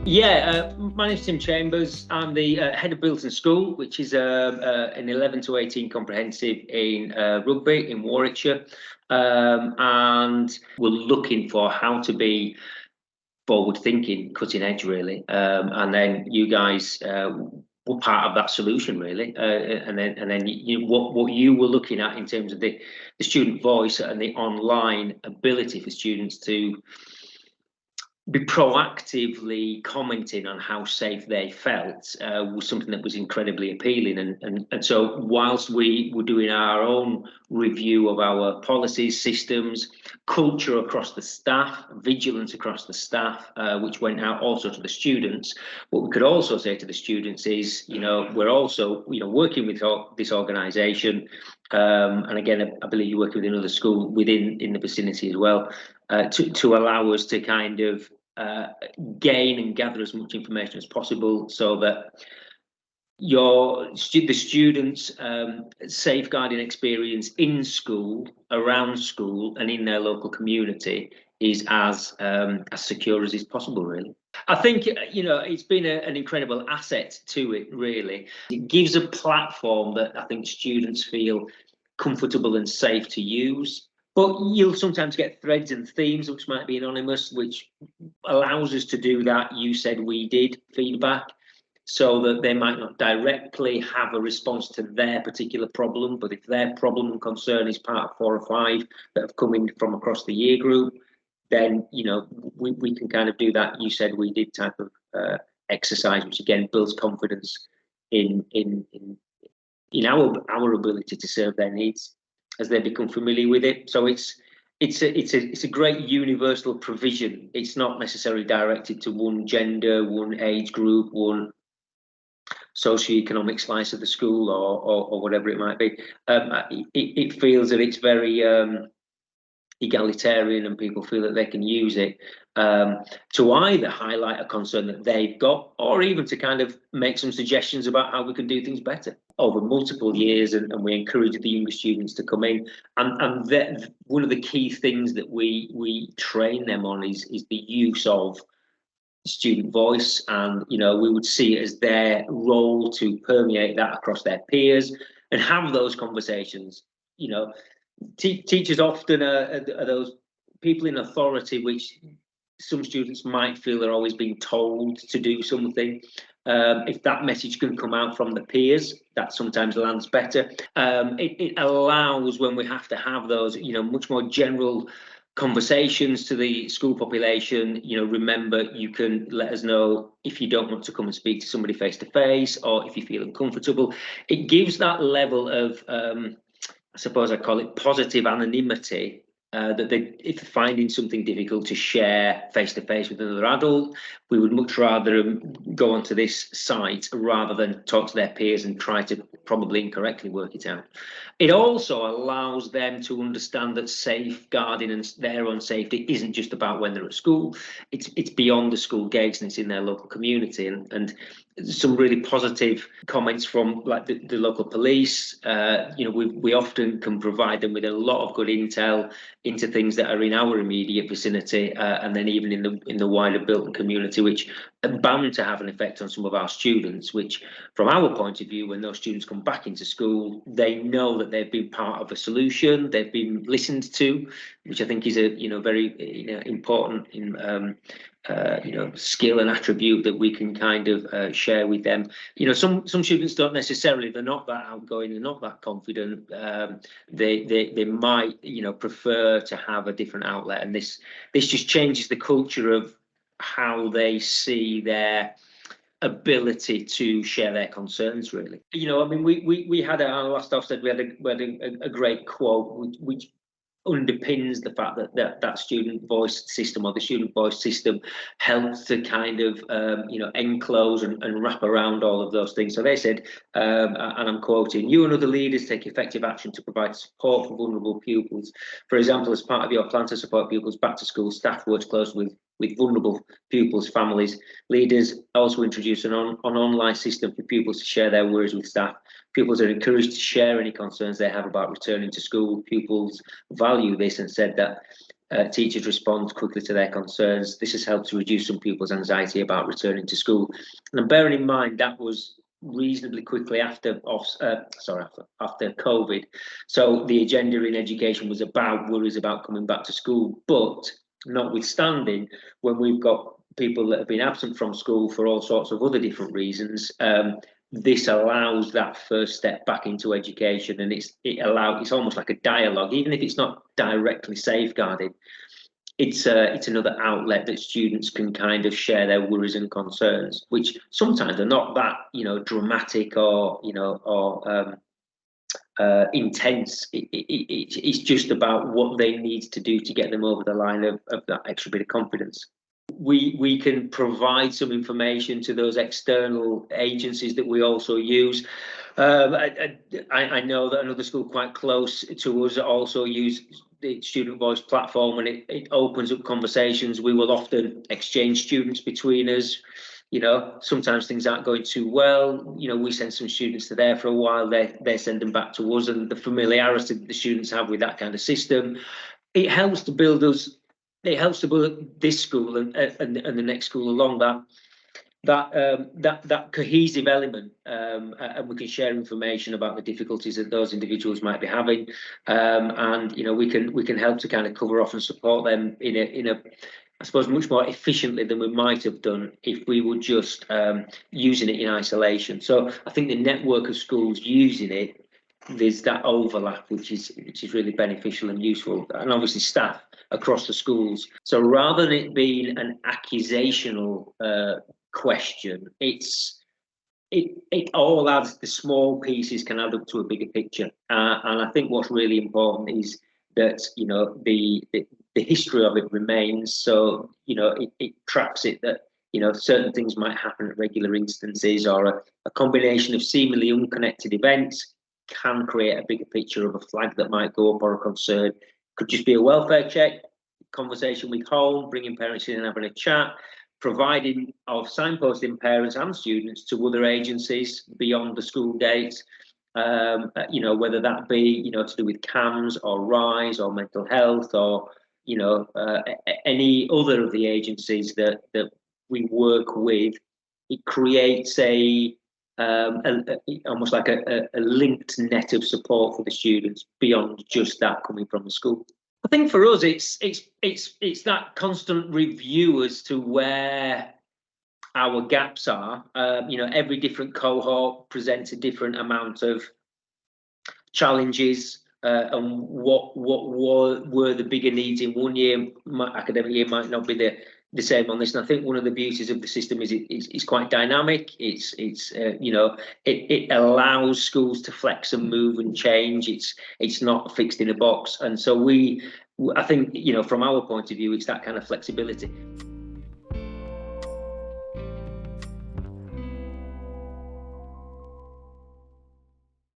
My name's Tim Chambers. I'm the head of Bilton School, which is an 11 to 18 comprehensive in Rugby in Warwickshire. And we're looking for how to be forward thinking, cutting edge, really. And then you guys were part of that solution, really. And then what you were looking at in terms of the student voice and the online ability for students to be proactively commenting on how safe they felt was something that was incredibly appealing. And so whilst we were doing our own review of our policies, systems, culture across the staff, vigilance across the staff, which went out also to the students, what we could also say to the students is, we're also, working with this organisation, and again, I believe you're working with another school within the vicinity as well, to allow us to kind of gain and gather as much information as possible, so that the students' safeguarding experience in school, around school, and in their local community is as secure as is possible, really. I think, it's been an incredible asset to it, really. It gives a platform that I think students feel comfortable and safe to use. But you'll sometimes get threads and themes which might be anonymous, which allows us to do that "you said, we did" feedback, so that they might not directly have a response to their particular problem. But if their problem and concern is part of 4 or 5 that have come in from across the year group, then we can kind of do that "you said, we did" type of exercise, which again builds confidence in our ability to serve their needs as they become familiar with it. So it's a great universal provision. It's not necessarily directed to one gender, one age group, one socioeconomic slice of the school, or whatever it might be. It feels that it's very egalitarian, and people feel that they can use it to either highlight a concern that they've got, or even to kind of make some suggestions about how we can do things better over multiple years. And we encourage the younger students to come in, and one of the key things that we train them on is the use of student voice. And we would see it as their role to permeate that across their peers and have those conversations. Teachers often are those people in authority, which some students might feel they're always being told to do something. If that message can come out from the peers, that sometimes lands better. It allows, when we have to have those, much more general conversations to the school population, remember, you can let us know if you don't want to come and speak to somebody face to face, or if you feel uncomfortable. It gives that level of I suppose I call it positive anonymity, that if they're finding something difficult to share face to face with another adult, we would much rather go onto this site rather than talk to their peers and try to probably incorrectly work it out. It also allows them to understand that safeguarding and their own safety isn't just about when they're at school. It's beyond the school gates, and it's in their local community. And some really positive comments from like the local police. We often can provide them with a lot of good intel into things that are in our immediate vicinity, and then even in the wider Bilton community, which are bound to have an effect on some of our students, which from our point of view, when those students come back into school, they know that they've been part of a solution, they've been listened to, which I think is a very important skill and attribute that we can kind of share with them. Some students don't necessarily, they're not that outgoing, they're not that confident. They might prefer to have a different outlet, and this just changes the culture of how they see their ability to share their concerns, really. We had our last Ofsted, we had a great quote which underpins the fact that student voice system, or the student voice system, helps to kind of enclose and wrap around all of those things. So they said, and I'm quoting, "You and other leaders take effective action to provide support for vulnerable pupils. For example, as part of your plan to support pupils back to school, staff works closely with vulnerable pupils' families. Leaders also introduce an online system for pupils to share their worries with staff. Pupils are encouraged to share any concerns they have about returning to school. Pupils value this and said that teachers respond quickly to their concerns. This has helped to reduce some people's anxiety about returning to school. And bearing in mind that was reasonably quickly after COVID. So the agenda in education was about worries about coming back to school. But notwithstanding, when we've got people that have been absent from school for all sorts of other different reasons, this allows that first step back into education, and it's almost like a dialogue, even if it's not directly safeguarded. It's another outlet that students can kind of share their worries and concerns, which sometimes are not that dramatic or intense. It's just about what they need to do to get them over the line of that extra bit of confidence. We can provide some information to those external agencies that we also use. I know that another school quite close to us also use the Student Voice platform, and it opens up conversations. We will often exchange students between us. Sometimes things aren't going too well. We send some students to there for a while. They send them back to us, and the familiarity that the students have with that kind of system, it helps to build us. It helps to build this school and the next school along that cohesive element, and we can share information about the difficulties that those individuals might be having, and we can help to kind of cover off and support them in a I suppose much more efficiently than we might have done if we were just using it in isolation. So I think the network of schools using it, there's that overlap which is really beneficial and useful, and obviously staff across the schools. So rather than it being an accusational question, it all adds, the small pieces can add up to a bigger picture, and I think what's really important is that the history of it remains. So it tracks it that certain things might happen at regular instances, or a combination of seemingly unconnected events can create a bigger picture of a flag that might go up, or a concern. Could just be a welfare check, conversation with home, bringing parents in and having a chat, providing of signposting parents and students to other agencies beyond the school dates, whether that be to do with CAMS or RISE or mental health, or any other of the agencies that we work with. It creates almost like a linked net of support for the students beyond just that coming from the school. I think for us, it's that constant review as to where our gaps are. Every different cohort presents a different amount of challenges, and what were the bigger needs in one year, academic year, might not be the same on this. And I think one of the beauties of the system is it's quite dynamic. It allows schools to flex and move and change. It's not fixed in a box, and so I think from our point of view, it's that kind of flexibility.